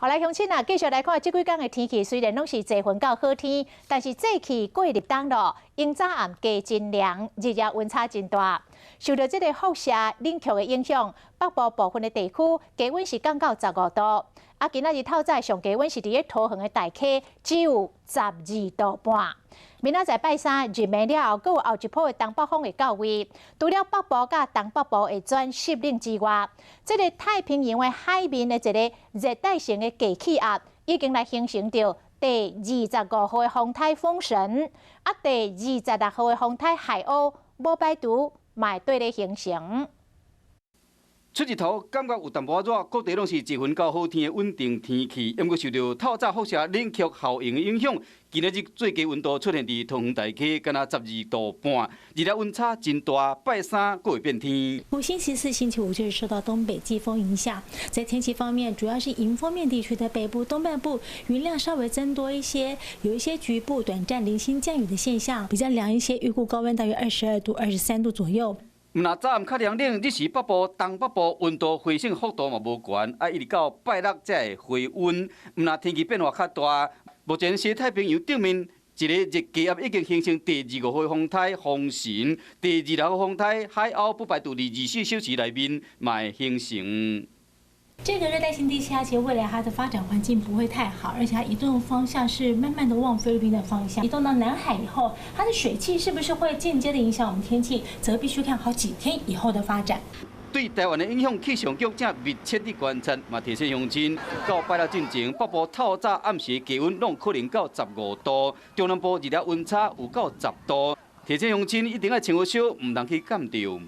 好来，乡亲啊，继续来看这几天的天气，虽然拢是多云到好天，但是早起过入冬咯，阴早暗加真凉，日夜温差真大。受到这个辐射冷却的影响，北部部分的地区低温是降到15度。啊，今仔日透早上低温是伫咧桃园的大溪，只有12度半。明仔载拜三日暝了后，阁有后一波的东北风会到位。除了北部甲东北部会转湿冷之外，这个太平洋的海面的一个热带性的低气压，已经来形成着第25号的风台风神，啊，第26号的风台海鸥摩拜图嘛对咧形成。出日头感觉有淡薄仔热，各地拢是一分到好天的稳定天气。不过受到透早辐射冷却效应的影响，今仔日最低温度出现伫桃园大溪，敢若12度半，日夜温差真大。拜三阁会变天。星期四、星期五就是受到东北季风影响，在天气方面，主要是迎风面地区的北部、东半部云量稍微增多一些，有一些局部短暂零星降雨的现象，比较凉一些，预估高温大约22度、23度左右。那早暗较凉冷，日时北部、东北部温度回升幅度嘛无悬，一直到拜六才会回温。那天气变化较大，目前西太平洋顶面一个热气压已经形成第25号风台风神，第26号风台海鸥不排除24小时内面嘛会形成。这个热带性低气压其实未来它的发展环境不会太好，而且它移动的方向是慢慢的往菲律宾的方向移动到南海以后，它的水汽是不是会间接的影响我们天气，则必须看好几天以后的发展。对台湾的影响，气象局正密切地观察，嘛提醒乡亲，到拜六进前，北部透早暗时气温拢可能到15度，中南部日夜温差有到10度，提醒乡亲一定要穿好少，唔通去感着。